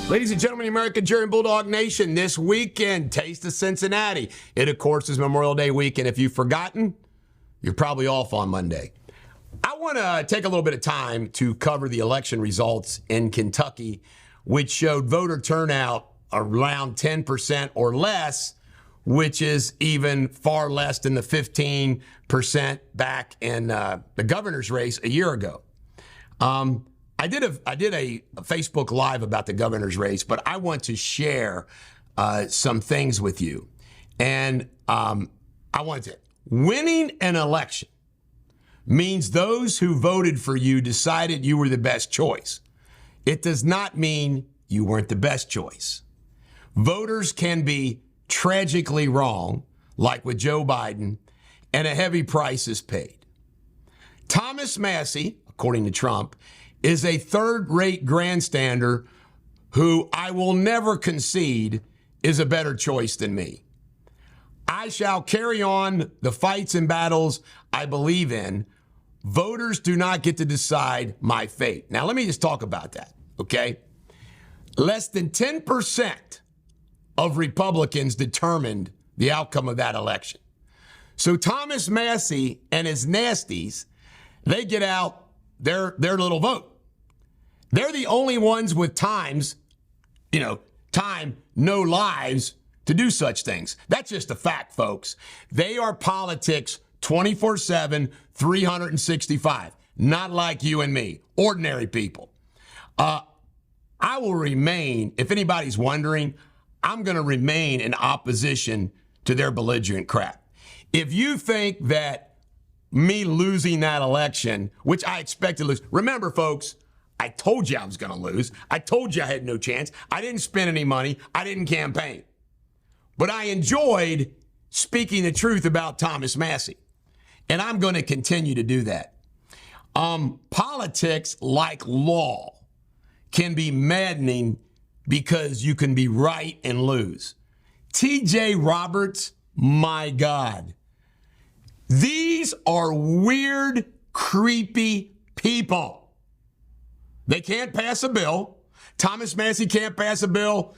Ladies and gentlemen, American Jerry and Bulldog Nation, this weekend, Taste of Cincinnati. It, of course, is Memorial Day weekend. If you've forgotten, you're probably off on Monday. I want to take a little bit of time to cover the election results in Kentucky, which showed voter turnout around 10% or less, which is even far less than the 15% back in the governor's race a year ago. I did a Facebook Live about the governor's race, but I want to share some things with you. And I want to say, winning an election means those who voted for you decided you were the best choice. It does not mean you weren't the best choice. Voters can be tragically wrong, like with Joe Biden, and a heavy price is paid. Thomas Massie, according to Trump, is a third-rate grandstander who I will never concede is a better choice than me. I shall carry on the fights and battles I believe in. Voters do not get to decide my fate. Now, let me just talk about that, okay? Less than 10% of Republicans determined the outcome of that election. So Thomas Massie and his nasties, they get out their little vote. They're the only ones with time, no lives to do such things. That's just a fact, folks. They are politics 24/7, 365, not like you and me, ordinary people. I will remain, if anybody's wondering, I'm going to remain in opposition to their belligerent crap. If you think that me losing that election, which I expect to lose, remember, folks, I told you I was going to lose. I told you I had no chance. I didn't spend any money. I didn't campaign. But I enjoyed speaking the truth about Thomas Massie. And I'm going to continue to do that. Politics, like law, can be maddening because you can be right and lose. T.J. Roberts, my God. These are weird, creepy people. They can't pass a bill. Thomas Massie can't pass a bill.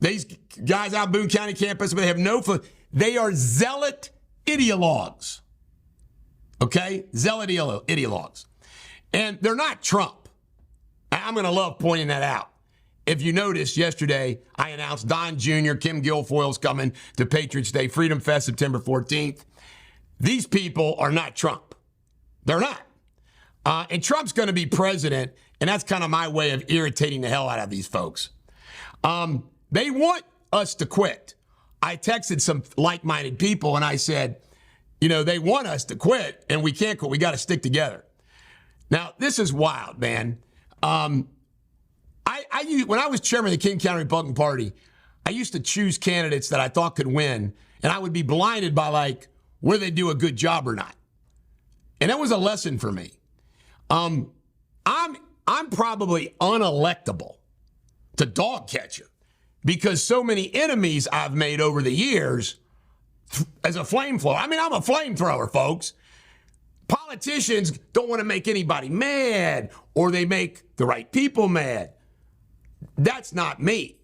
These guys out in Boone County can't pass a bill. They have no foot. They are zealot ideologues. Okay? Zealot ideologues. And they're not Trump. I'm going to love pointing that out. If you noticed yesterday, I announced Don Jr., Kim Guilfoyle's coming to Patriots Day, Freedom Fest, September 14th. These people are not Trump. They're not. And Trump's going to be president, and that's kind of my way of irritating the hell out of these folks. They want us to quit. I texted some like-minded people, and I said, they want us to quit, and we can't quit. We got to stick together. Now, this is wild, man. When I was chairman of the King County Republican Party, I used to choose candidates that I thought could win, and I would be blinded by, whether they do a good job or not. And that was a lesson for me. I'm probably unelectable to dog catcher because so many enemies I've made over the years as a flamethrower. I mean, I'm a flamethrower, folks. Politicians don't want to make anybody mad, or they make the right people mad. That's not me.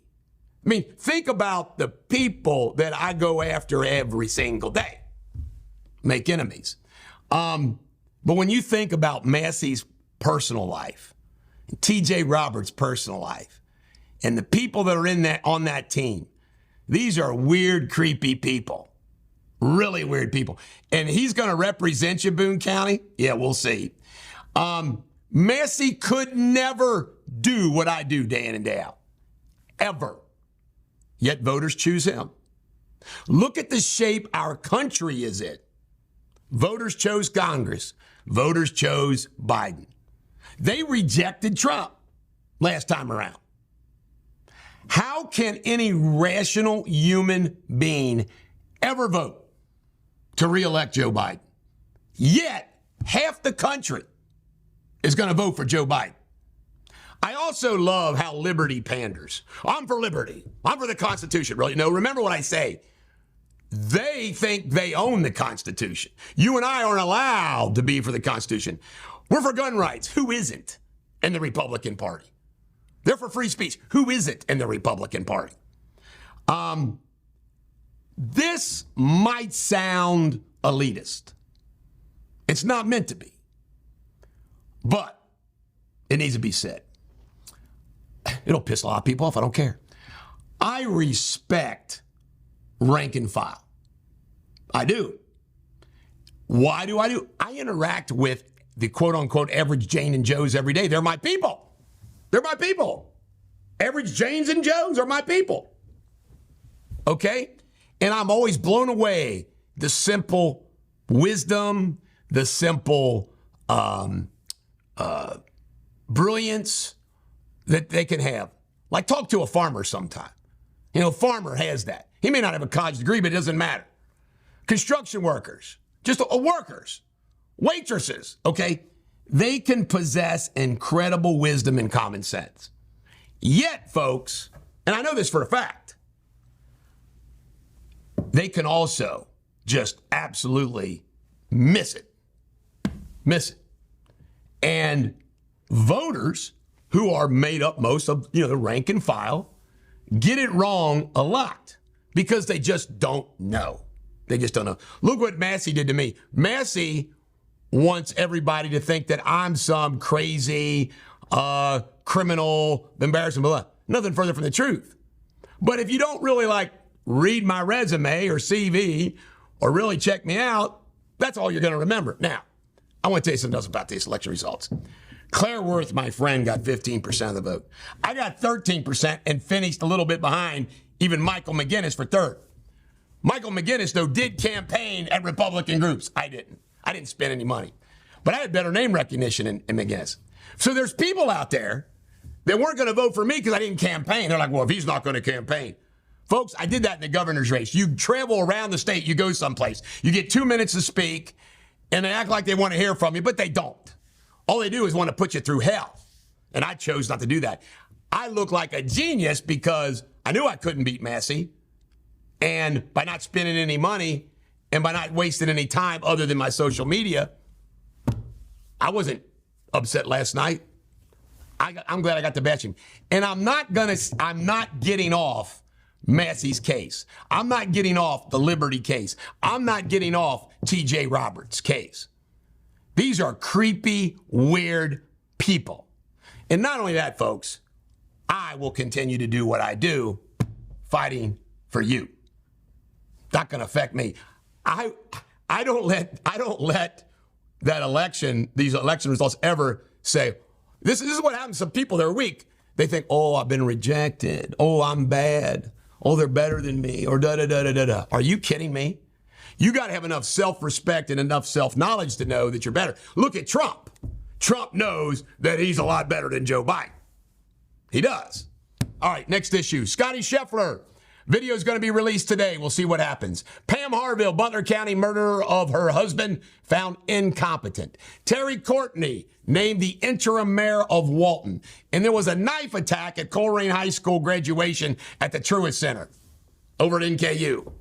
I mean, think about the people that I go after every single day. Make enemies. But when you think about Massie's personal life, and T.J. Roberts' personal life, and the people that are on that team, these are weird, creepy people. Really weird people. And he's going to represent you, Boone County? Yeah, we'll see. Massie could never do what I do day in and day out. Ever. Yet voters choose him. Look at the shape our country is in. Voters chose Congress. Voters chose Biden. They rejected Trump last time around. How can any rational human being ever vote to reelect Joe Biden? Yet, half the country is going to vote for Joe Biden. I also love how liberty panders. I'm for liberty. I'm for the Constitution. Really? No, remember what I say. They think they own the Constitution. You and I aren't allowed to be for the Constitution. We're for gun rights. Who isn't in the Republican Party? They're for free speech. Who isn't in the Republican Party? This might sound elitist. It's not meant to be. But it needs to be said. It'll piss a lot of people off. I don't care. I respect rank and file. I do. Why do I do? I interact with the quote-unquote average Jane and Joes every day. They're my people. They're my people. Average Janes and Joes are my people. Okay? And I'm always blown away. The simple wisdom, the simple brilliance that they can have. Like, talk to a farmer sometime. You know, a farmer has that. He may not have a college degree, but it doesn't matter. Construction workers, just workers, waitresses, okay? They can possess incredible wisdom and common sense. Yet, folks, and I know this for a fact, they can also just absolutely miss it. Miss it. And voters who are made up most of, the rank and file get it wrong a lot because they just don't know. They just don't know. Look what Massey did to me. Massey wants everybody to think that I'm some crazy, criminal, embarrassing, blah, blah. Nothing further from the truth. But if you don't really read my resume or CV or really check me out, that's all you're going to remember. Now, I want to tell you something else about these election results. Claire Worth, my friend, got 15% of the vote. I got 13% and finished a little bit behind even Michael McGinnis for third. Michael McGinnis, though, did campaign at Republican groups. I didn't. I didn't spend any money. But I had better name recognition in McGinnis. So there's people out there that weren't going to vote for me because I didn't campaign. They're like, well, if he's not going to campaign. Folks, I did that in the governor's race. You travel around the state, you go someplace. You get 2 minutes to speak, and they act like they want to hear from you, but they don't. All they do is want to put you through hell. And I chose not to do that. I look like a genius because I knew I couldn't beat Massey. And by not spending any money and by not wasting any time other than my social media, I wasn't upset last night. I'm glad I got to bash him. And I'm not getting off Massey's case. I'm not getting off the Liberty case. I'm not getting off T.J. Roberts' case. These are creepy, weird people. And not only that, folks, I will continue to do what I do, fighting for you. Not going to affect me. I don't let that election, these election results ever say, this is what happens to people that are weak. They think, oh, I've been rejected. Oh, I'm bad. Oh, they're better than me, or da-da-da-da-da-da. Are you kidding me? You got to have enough self-respect and enough self-knowledge to know that you're better. Look at Trump. Trump knows that he's a lot better than Joe Biden. He does. All right, next issue. Scottie Scheffler. Video is going to be released today. We'll see what happens. Pam Harville, Butler County murderer of her husband, found incompetent. Terri Courtney named the interim mayor of Walton. And there was a knife attack at Colerain High School graduation at the Truist Center over at NKU.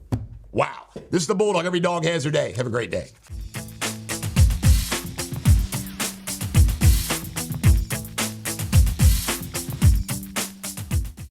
Wow. This is the Bulldog. Every dog has their day. Have a great day.